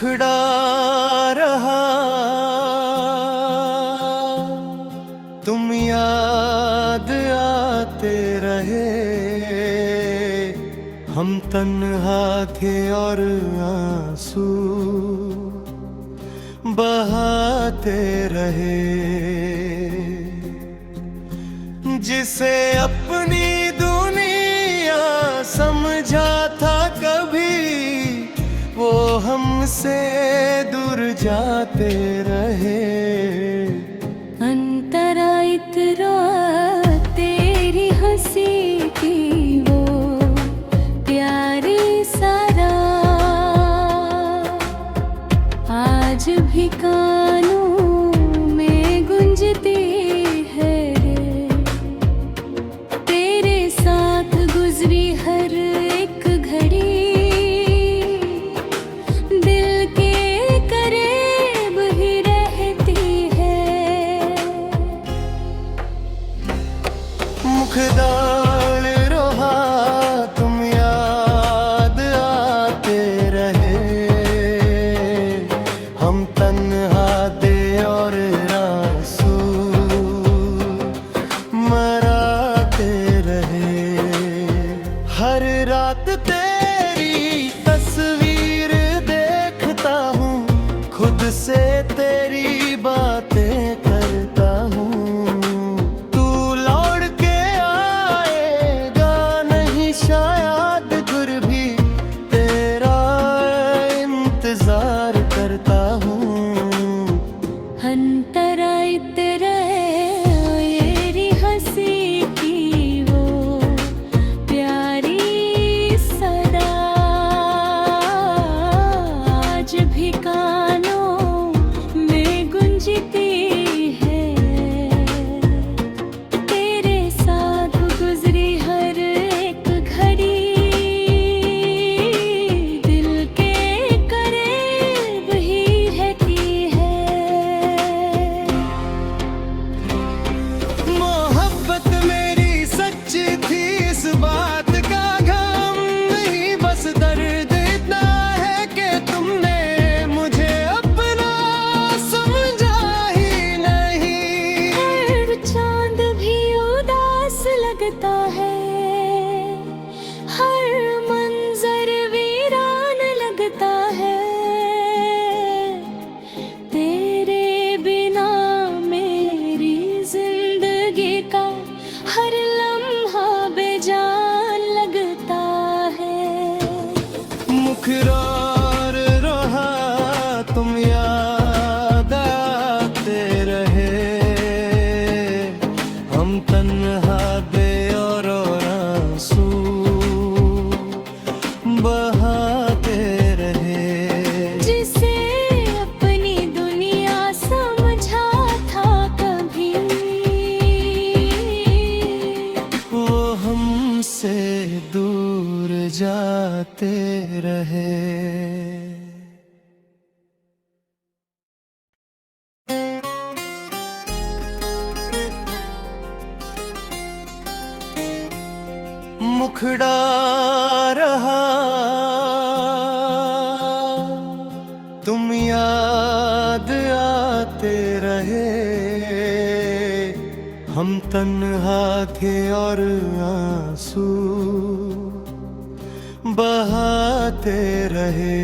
मुखड़ा रहा तुम याद आते रहे। हम तन्हा थे और आंसू बहाते रहे। जिसे अपनी दुनिया समझा था कभी, वो हमसे दूर जाते रहे। अंतरा इतरा तेरी हंसी की वो प्यारी सारा, आज भी कानों में गुंजती है रे। तेरे साथ गुजरी हर एक घड़ी दिल के करीब ही रहती है। मुखदाल रोहा तुम याद आते रहे। हम तन्हा थे और आंसू मराते रहे। हर रात तेरी तस्वीर देखता हूँ, खुद से तेरी बातें करता हूँ। तू लौट के आएगा नहीं शायद, फिर भी तेरा इंतजार करता हूँ। अंतरा इतरा तेरी हंसी की वो प्यारी सदा, आज भी कानों में गुंजती है। तेरे साथ गुजरी हर एक घड़ी दिल के करीब ही रहती है। मोहब्बत मेरी सच्ची थी, इस बात का गम नहीं, बस दर्द इतना है कि तुमने मुझे अपना समझा ही नहीं। हर चांद भी उदास लगता है, हर मंजर वीरान लगता है। तेरे बिना मेरी जिंदगी का हर लम्हा बेजान लगता है। मुखरार रहा तुम याद आते रहे। हम तन्हा थे और आंसू बहाते रहे। जिसे अपनी दुनिया समझा था कभी, वो हमसे दूर जाते रहे। मुखड़ा रहा तुम याद आते रहे। हम तन्हा थे और आंसू बहाते रहे।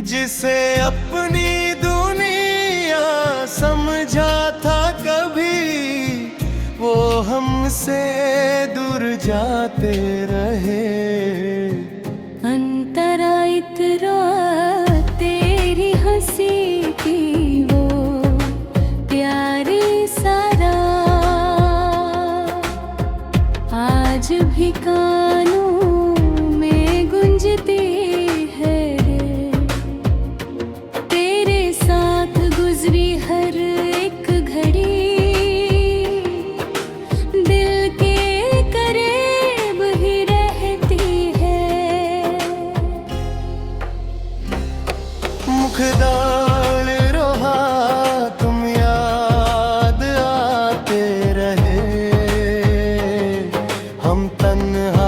जिसे अपनी दुनिया समझा था कभी, वो हमसे दूर जाते रहे। अंतरा इतरा तेरी हंसी की वो प्यारी सारा, आज भी कानों में गुंजती है रे। तेरे साथ गुजरी हर एक घड़ी दिल के करीब ही रहती है। मुखदाल रोहा तुम याद आते रहे। हम तन्हा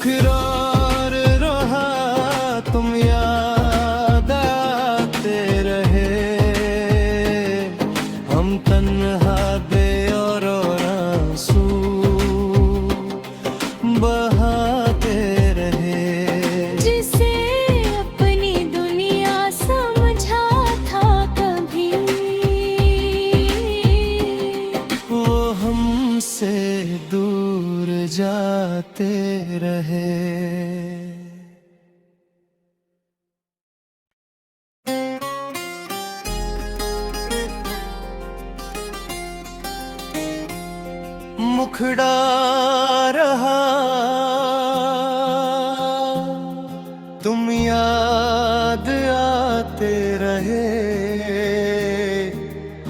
मुखरार रहा तुम याद आते रहे, हम तन्हा दे और आंसू बहाते रहे। जिसे अपनी दुनिया समझा था कभी, वो हमसे दूर जाते रहे। मुखड़ा रहा तुम याद आते रहे,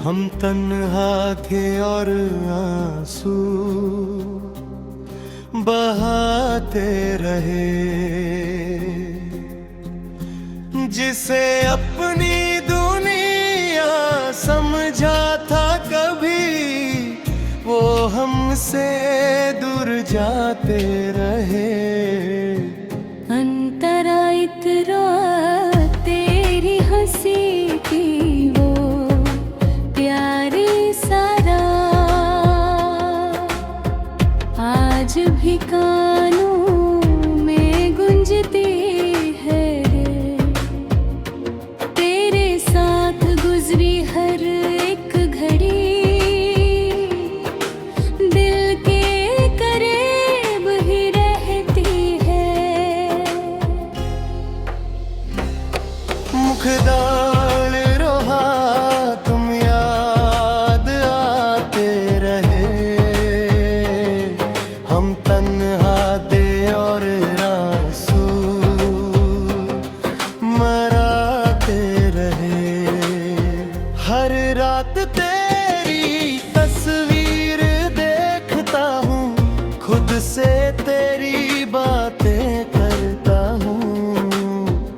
हम तन्हा थे और आंसू बहाते रहे। जिसे अपनी दुनिया समझा था कभी, वो हमसे दूर जाते रहे। अंतरा इतरा तेरी हंसी की वो प्यारी सारा, आज भी कानों में गुंजती है रे। तेरे साथ गुजरी हर एक घड़ी, दिल के करीब ही रहती है। मुखदाल रहा तुम याद आते रहे, हम तन्हा दे और आंसू मराते रहे। हर रात तेरी तस्वीर देखता हूँ, खुद से तेरी बातें करता हूँ।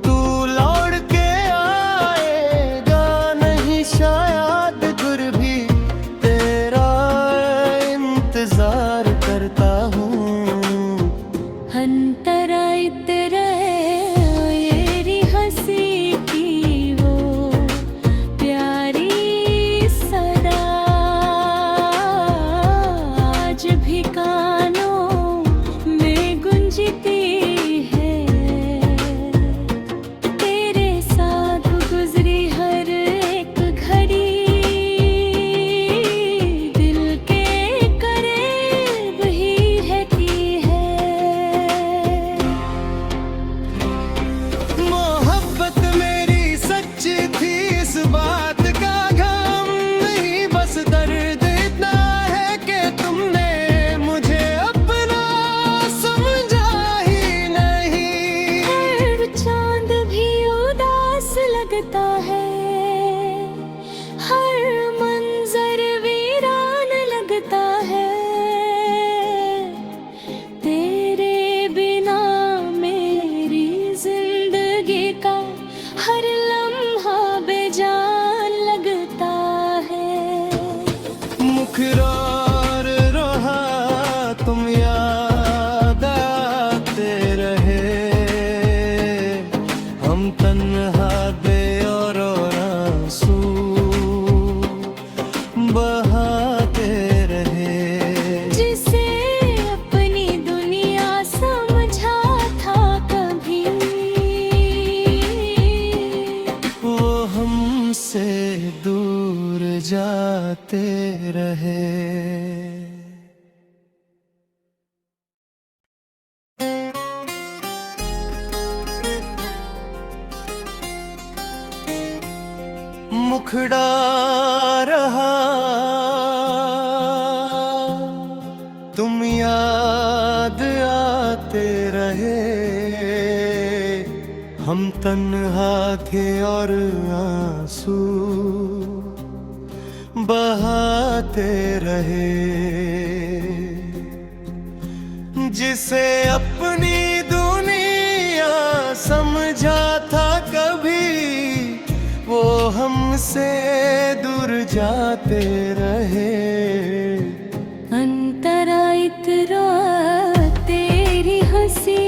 तू लौट के आएगा नहीं शायद, फिर भी तेरा इंतजार करता हूँ। अंतरा इतरा तेरी हंसी की वो प्यारी सदा, आज भी कानों में गुंजती है। तेरे साथ गुजरी हर एक घड़ी, दिल के करीब ही रहती है। मोहब्बत मेरी सच्ची थी, इस बात का गम नहीं, बस दर्द इतना है कि तुमने मुझे अपना समझा ही नहीं। हर चांद भी उदास लगता है, हर मंजर वीरान लगता है। तेरे बिना मेरी जिंदगी का हर लम्हा बेजान लगता है। मुखरार रहा तुम याद आते रहे, हम तन्हा दे और आंसू बहाते रहे। जिसे अपनी दुनिया समझा था कभी, वो हमसे दूर जाते रहे। मुखड़ा रहा तुम याद आते रहे, हम तन्हा थे और आंसू बहाते रहे। जिसे अपनी दुनिया समझा था कभी, वो हमसे दूर जाते रहे। अंतरा इतरा तेरी हंसी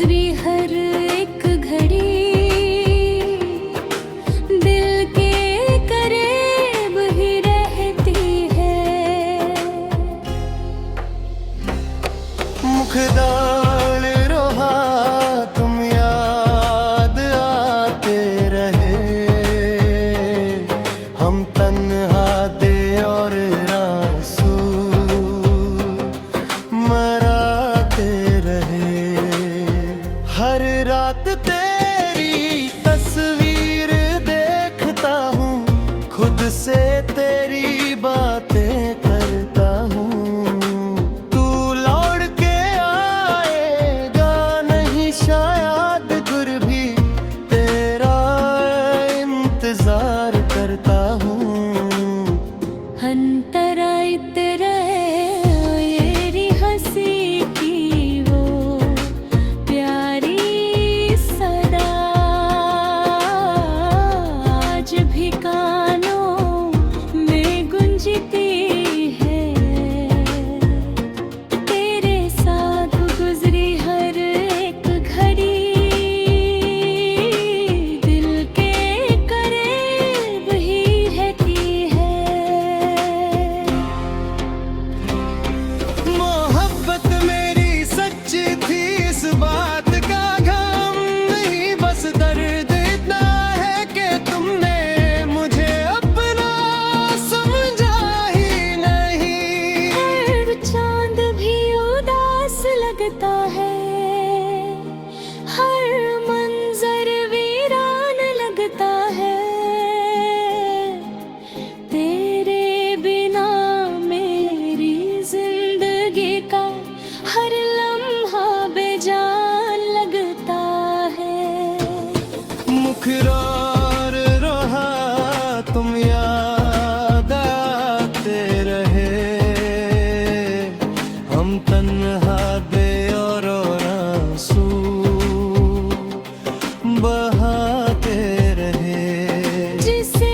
गुजरी हर एक घड़ी दिल के करीब ही रहती है। मुखदाल रोहा तुम याद आते रहे, हम तन्हा दे और आंसू मराते रहे। हर रात तेरी तस्वीर देखता हूँ, खुद से तेरी बातें करता हूँ। तू लौट के आएगा नहीं शायद, फिर भी तेरा इंतजार करता हूँ। अंतरायत रहे येरी हंसी की वो प्यारी सदा, आज भी कानों में गुंजती है। तेरे साथ गुजरी हर एक घड़ी दिल के करीब ही रहती है। मोहब्बत मेरी सच्ची थी, इस बात का गम नहीं, बस दर्द इतना है कि तुमने मुझे अपना समझा ही नहीं। हर चांद भी उदास लगता है, हर मंजर वीरान लगता है। तेरे बिना मेरी जिंदगी का हर लम्हा बेजान लगता है। मुखरार रहा तुम याद आते रहे, हम तन्हा दे और आंसू बहाते रहे। जिसे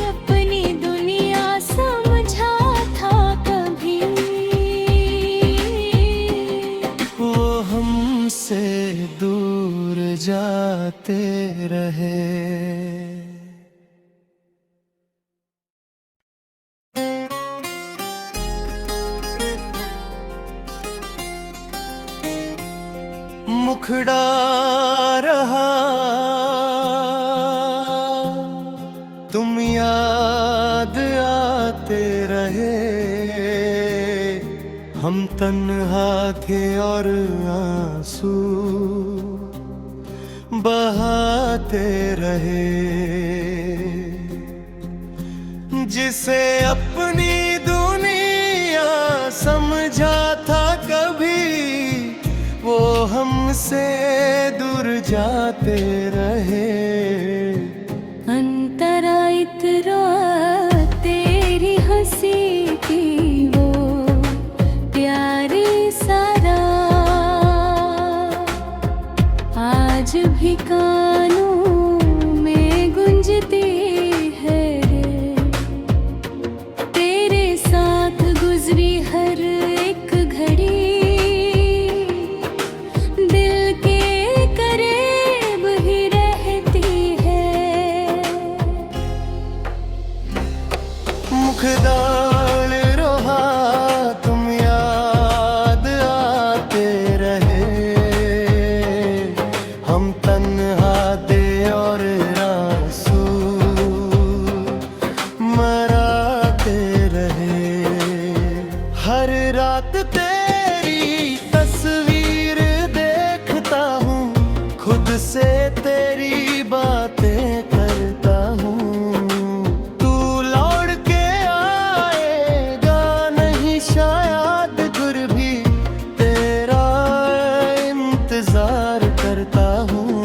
अपनी दुनिया समझा था कभी, वो हमसे दूर जाते रहे। मुखड़ा रहा तुम याद आते रहे, हम तन्हा थे और आंसू बहाते रहे। जिसे अपनी दुनिया समझा था कभी, वो हमसे दूर जाते रहे। अंतरायत रहा तेरी हंसी की वो प्यारी सदा, आज भी कानों में गुंजती है। तेरे साथ गुजरी हर एक घड़ी दिल के करीब ही रहती है। मुखदाल रोहा तुम याद आते रहे, हम तन्हा दे और आंसू मराते रहे। हर रात तेरी तस्वीर देखता हूँ, खुद से तेरी बातें करता हूँ। तू लौट के आएगा नहीं शायद, फिर भी तेरा इंतजार करता हूँ।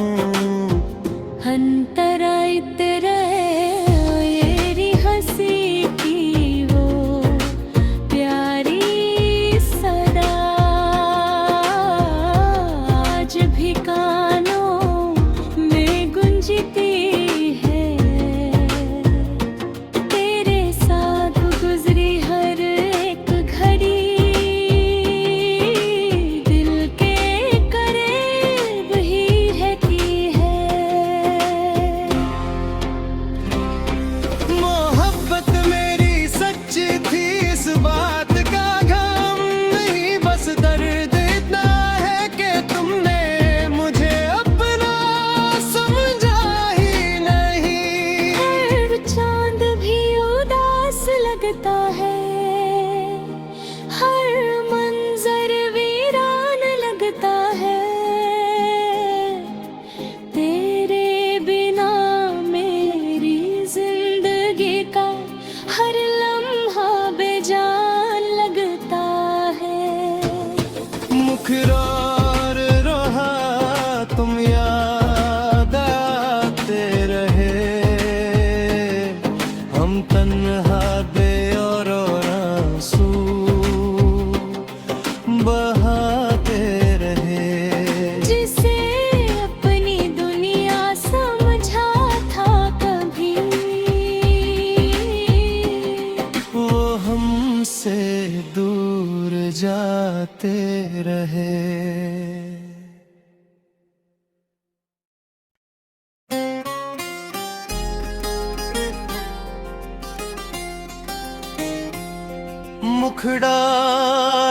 मुखड़ा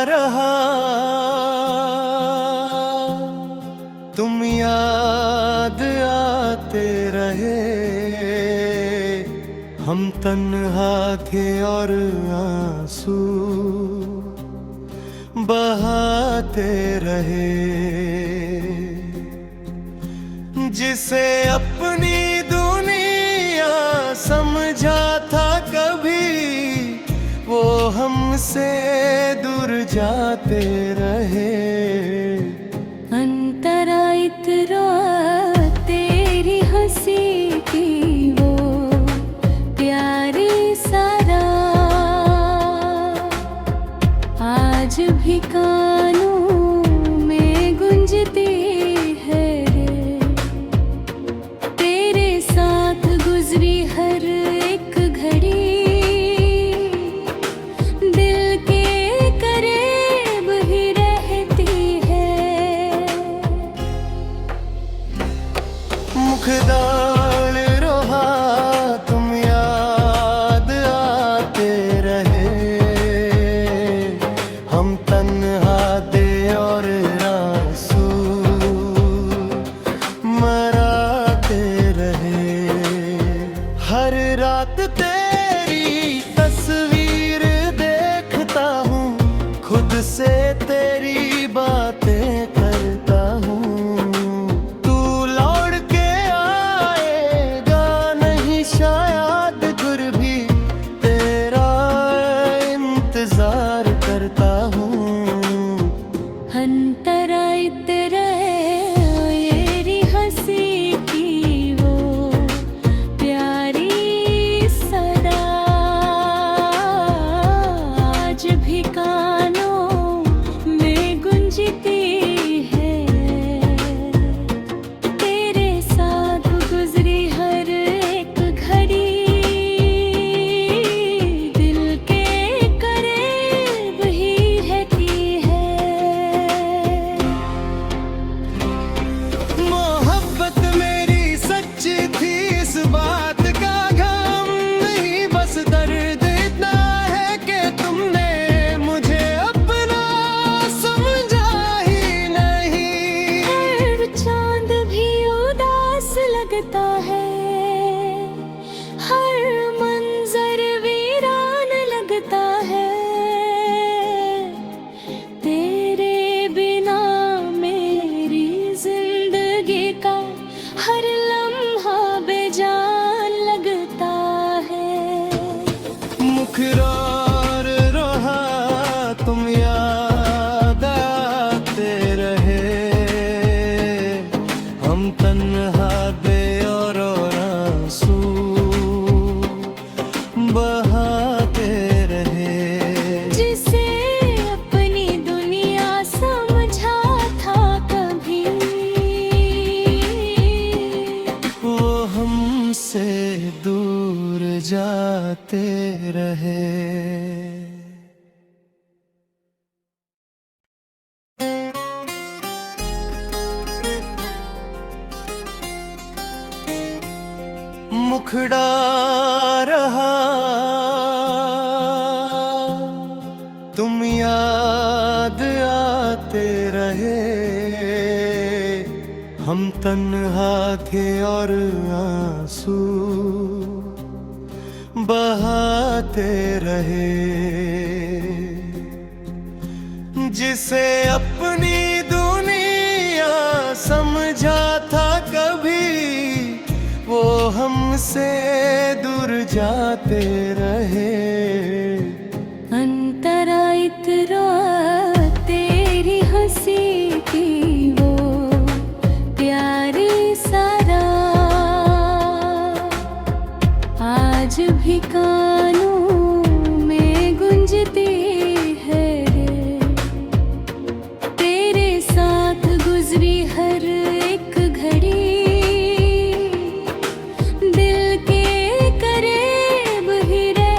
रहा तुम याद आते रहे, हम तन्हा थे और आंसू बहाते रहे। जिसे अपनी दुनिया समझा था कभी, वो हमसे दूर जाते रहे। अंतरा इतरा तेरी हंसी की वो प्यारी सारा, आज भी कानों में गुंजती है। तेरे साथ गुजरी हर एक घड़ी, मुखदाल रोहा तुम याद आते रहे, हम तन्हा दे और आंसू मराते रहे। हर रात तेरी तस्वीर देखता हूँ, खुद से तेरी बातें करता हूँ। शायद फिर भी तेरा इंतजार करता हूँ। अंतरा इतरा तेरी हंसी की वो प्यारी सदा, आज भी कानों में गुंजती है। तेरे साथ गुजरी हर लगता है, हर मंजर वीरान लगता है। तेरे बिना मेरी जिंदगी का हर लम्हा बेजान लगता है। मुखरार रहा तुम याद आते रहे, हम तन्हा दे और आंसू बहाते रहे। जिसे अपनी दुनिया समझा था कभी, वो हमसे दूर जाते रहे। मुखड़ा रहा तुम याद आते रहे, हम तन्हा थे और आंसू बहाते रहे। जिसे अपनी दुनिया समझा था कभी, वो हमसे दूर जाते रहे। अंतरा इतरा तेरी हंसी की वो प्यारी सारा, आज भी कानों में गुंजती है। तेरे साथ गुजरी हर एक घड़ी, दिल के करीब ही रह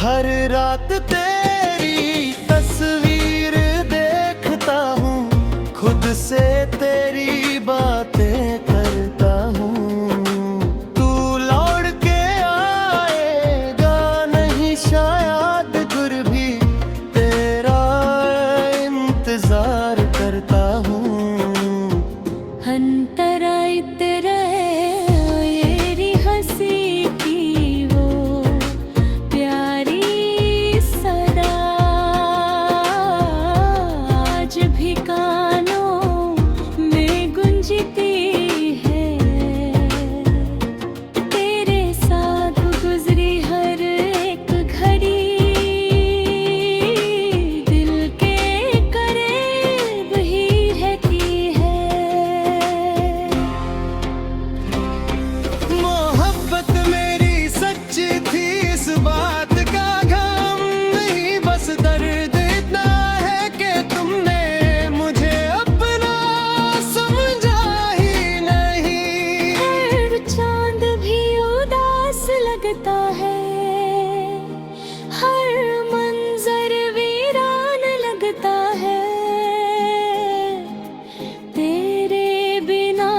हर रात तेरी तस्वीर देखता हूँ, खुद से तेरी बातें करता हूँ। तू लौट के आएगा नहीं शायद, फिर भी तेरा इंतजार करता हूँ। अंतरायित रहे येरी हंसी की वो प्यारी सदा, आज भी कानों में गुंजती है। तेरे साथ गुजरी हर एक घड़ी, दिल के करीब ही रहती है। मोहब्बत मेरी सच्ची थी, इस बात का गम नहीं, बस दर्द इतना है कि तुमने मुझे अपना समझा ही नहीं। हर चांद भी उदास लगता है, हर मंजर वीरान लगता है। तेरे बिना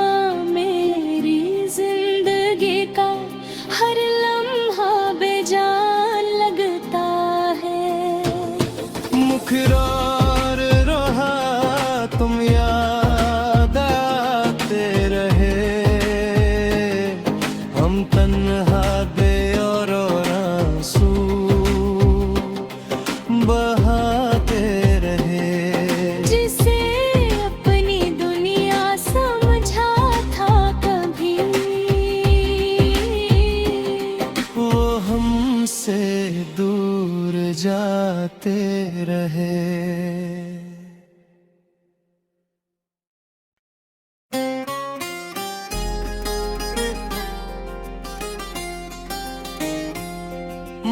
मेरी जिंदगी का हर लम्हा बेजान लगता है। मुखरार रहा तुम याद आते रहे, हम तन्हा दे और आंसू बहाते रहे। जिसे अपनी दुनिया समझा था कभी, वो हमसे दूर जाते रहे।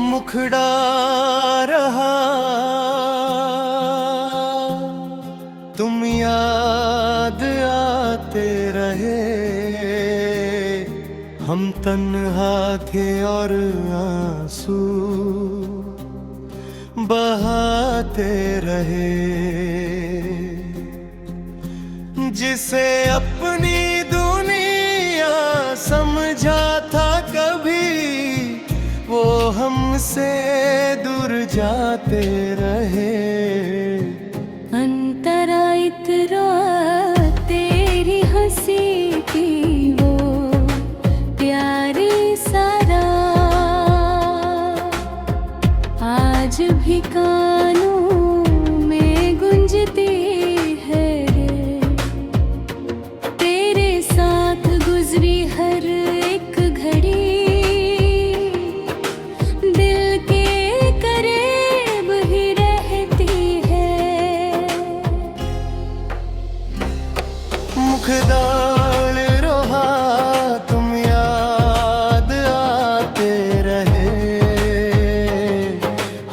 मुखड़ा रहा तुम याद आते रहे, हम तन्हा थे और आंसू बहाते रहे। जिसे अपनी दुनिया समझा था कभी, वो हमसे दूर जाते रहे। अंतरायित रात तेरी हंसी की वो प्यारी सदा, आज भी कानों में गुंजती है। तेरे साथ गुजरी हर एक घड़ी, दिल के करीब ही रहती है। मुखदाल रोहा तुम याद आते रहे,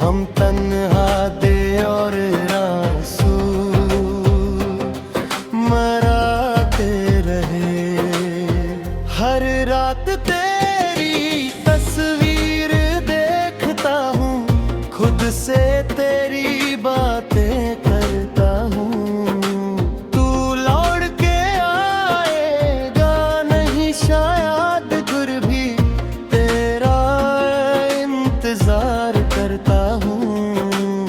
हम तन्हा दे और आंसू मराते रहे। हर रात तेरी तस्वीर देखता हूँ, खुद से तेरी बातें करता हूँ। तू लौट के आएगा नहीं शायद, फिर भी तेरा इंतजार करता हूँ।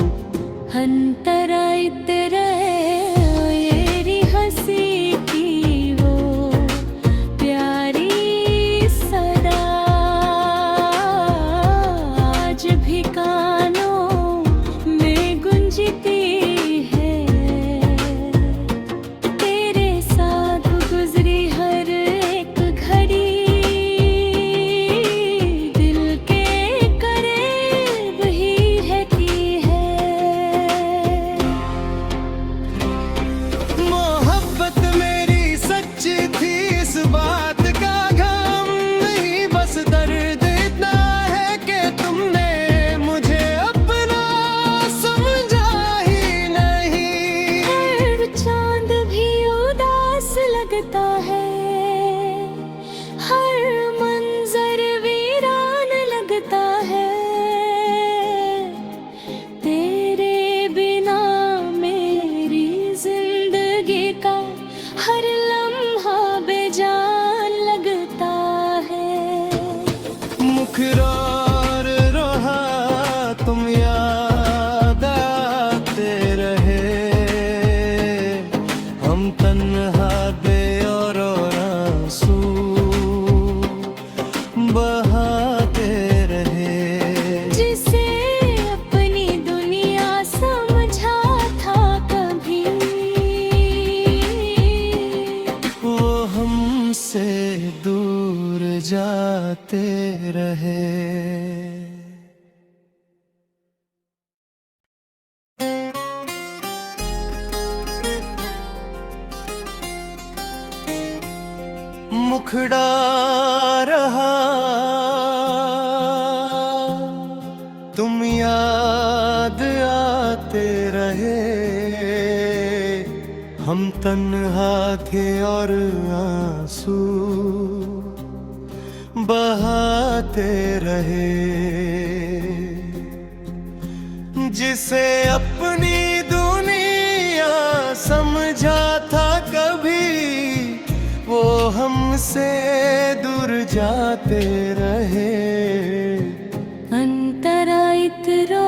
तुम याद आते रहे, हम तन्हा थे और आंसू बहाते रहे। जिसे अपनी दुनिया समझा था कभी, वो हमसे दूर जाते रहे। मुखड़ा रहा तुम याद आते रहे, हम तन्हा थे और आंसू बहाते रहे। जिसे अपनी दुनिया समझा था कभी, वो हमसे दूर जाते रहे। अंतरा इतरो